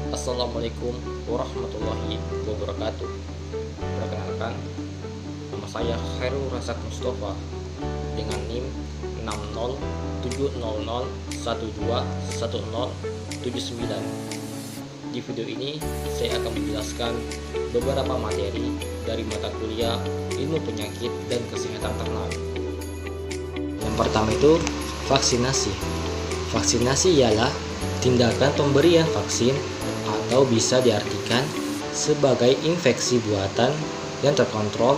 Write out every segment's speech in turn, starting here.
Assalamualaikum warahmatullahi wabarakatuh. Perkenalkan, nama saya Khairul Razak Mustafa dengan NIM 60700121079. Di video ini saya akan menjelaskan beberapa materi dari mata kuliah Ilmu Penyakit dan Kesehatan Ternak. Yang pertama itu vaksinasi. Vaksinasi ialah tindakan pemberian vaksin atau bisa diartikan sebagai infeksi buatan yang terkontrol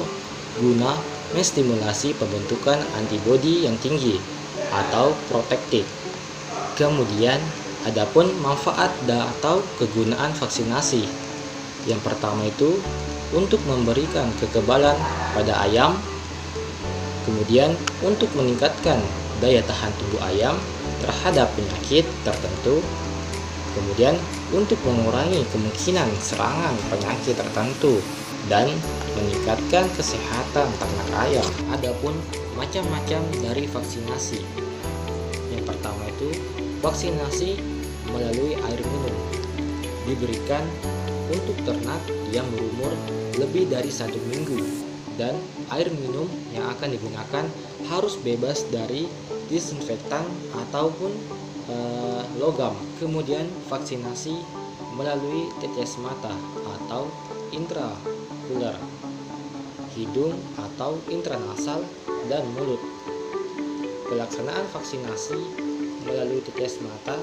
guna menstimulasi pembentukan antibodi yang tinggi atau protektif. Kemudian, adapun manfaat atau kegunaan vaksinasi. Yang pertama itu untuk memberikan kekebalan pada ayam, kemudian untuk meningkatkan daya tahan tubuh ayam terhadap penyakit tertentu, kemudian untuk mengurangi kemungkinan serangan penyakit tertentu dan meningkatkan kesehatan ternak ayam. Adapun macam-macam dari vaksinasi. Yang pertama itu vaksinasi melalui air minum, diberikan untuk ternak yang berumur lebih dari 1 minggu, dan air minum yang akan digunakan harus bebas dari disinfektan ataupun logam. Kemudian vaksinasi melalui tetes mata atau intraokular, hidung atau intranasal, dan mulut. Pelaksanaan vaksinasi melalui tetes mata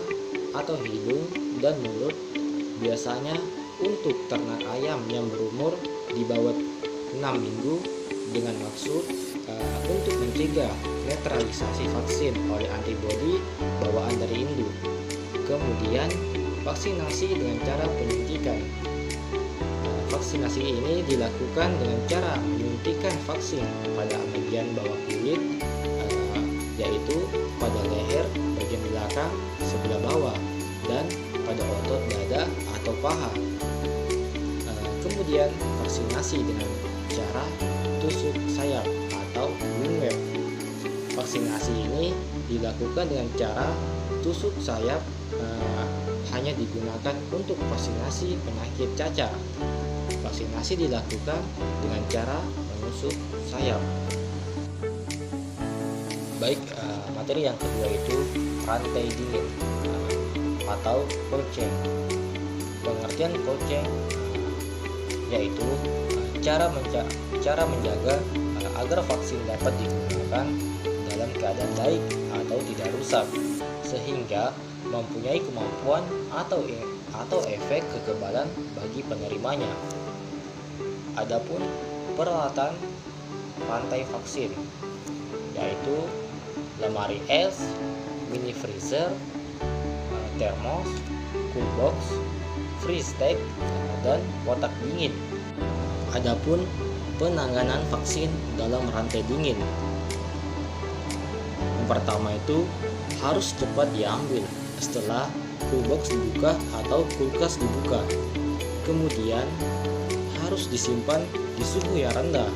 atau hidung dan mulut biasanya untuk ternak ayam yang berumur di bawah 6 minggu dengan maksud untuk mencegah netralisasi vaksin oleh antibodi bawaan dari induk. Kemudian vaksinasi dengan cara penyuntikan. Vaksinasi ini dilakukan dengan cara menyuntikkan vaksin pada bagian bawah kulit, yaitu pada leher bagian belakang sebelah bawah dan pada otot dada atau paha. Kemudian vaksinasi dengan cara tusuk sayap atau wingweb. Vaksinasi ini dilakukan dengan cara tusuk sayap, hanya digunakan untuk vaksinasi penyakit cacar. Vaksinasi dilakukan dengan cara menusuk sayap. Baik, materi yang kedua itu rantai dingin atau cold chain. Pengertian cold chain yaitu cara menjaga agar vaksin dapat digunakan dalam keadaan baik atau tidak rusak, sehingga mempunyai kemampuan atau efek kekebalan bagi penerimanya. Adapun peralatan rantai vaksin yaitu lemari es, mini freezer, termos, cool box, freeze tag, dan kotak dingin. Adapun penanganan vaksin dalam rantai dingin. Yang pertama itu harus cepat diambil setelah cool box dibuka atau kulkas dibuka. Kemudian harus disimpan di suhu yang rendah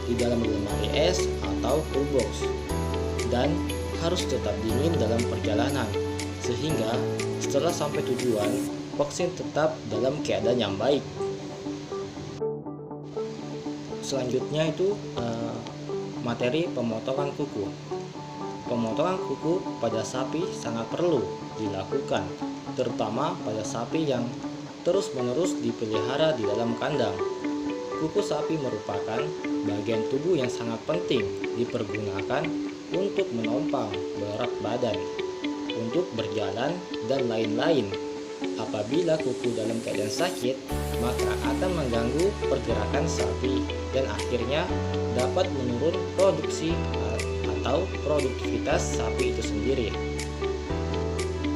di dalam lemari es atau cool box, dan harus tetap dingin dalam perjalanan sehingga setelah sampai tujuan vaksin tetap dalam keadaan yang baik. Selanjutnya itu materi pemotongan kuku. Pemotongan kuku pada sapi sangat perlu dilakukan, terutama pada sapi yang terus-menerus dipelihara di dalam kandang. Kuku sapi merupakan bagian tubuh yang sangat penting dipergunakan untuk menopang berat badan, untuk berjalan, dan lain-lain. Apabila kuku dalam keadaan sakit, maka akan mengganggu pergerakan sapi dan akhirnya dapat menurun produksi atau produktivitas sapi itu sendiri.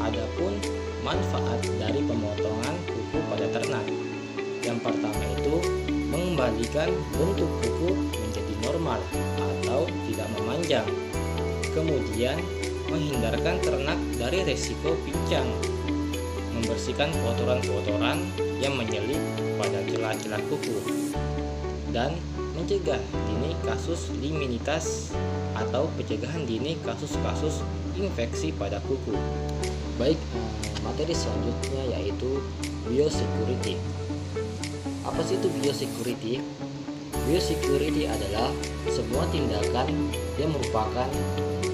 Adapun manfaat dari pemotongan kuku pada ternak. Yang pertama itu mengembalikan bentuk kuku menjadi normal atau tidak memanjang. Kemudian menghindarkan ternak dari resiko pincang, membersihkan kotoran-kotoran yang menyelip pada celah-celah kuku, dan mencegah dini kasus liminitas atau pencegahan dini kasus-kasus infeksi pada kuku. Baik, materi selanjutnya yaitu biosecurity. Apa sih itu biosecurity? Biosecurity adalah semua tindakan yang merupakan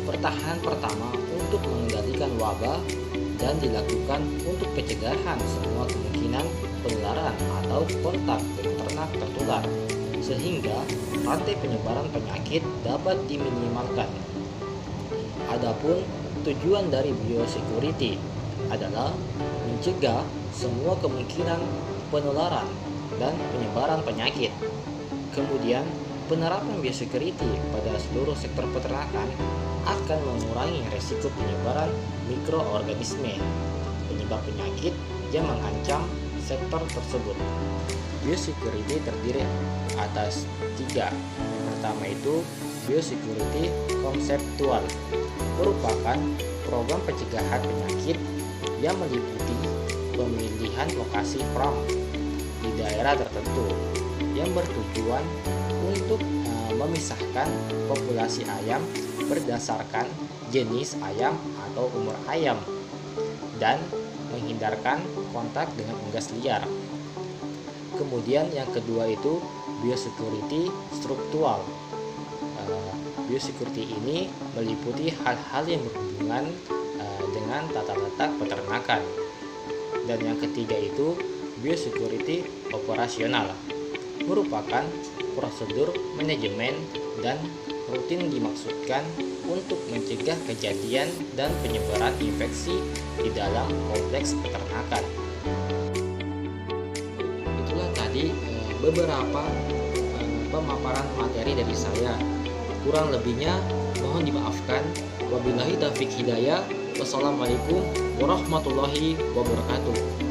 pertahanan pertama untuk mengendalikan wabah dan dilakukan untuk pencegahan semua kemungkinan penularan atau kontak dengan ternak tertular, sehingga rantai penyebaran penyakit dapat diminimalkan. Adapun tujuan dari biosecurity adalah mencegah semua kemungkinan penularan dan penyebaran penyakit. Kemudian, penerapan biosecurity pada seluruh sektor peternakan akan mengurangi risiko penyebaran mikroorganisme penyebab penyakit yang mengancam sektor tersebut. Biosecurity terdiri atas 3. Yang pertama itu biosecurity konseptual, merupakan program pencegahan penyakit yang meliputi pemilihan lokasi farm di daerah tertentu yang bertujuan untuk memisahkan populasi ayam berdasarkan jenis ayam atau umur ayam dan menghindarkan kontak dengan unggas liar. Kemudian yang kedua itu biosecurity struktural. Biosecurity ini meliputi hal-hal yang berhubungan dengan tata letak peternakan. Dan yang ketiga itu biosecurity operasional, merupakan prosedur manajemen dan rutin dimaksudkan untuk mencegah kejadian dan penyebaran infeksi di dalam kompleks peternakan. Itulah tadi beberapa pemaparan materi dari saya. Kurang lebihnya mohon dimaafkan. Wabillahi taufiq hidayah. Wassalamualaikum warahmatullahi wabarakatuh.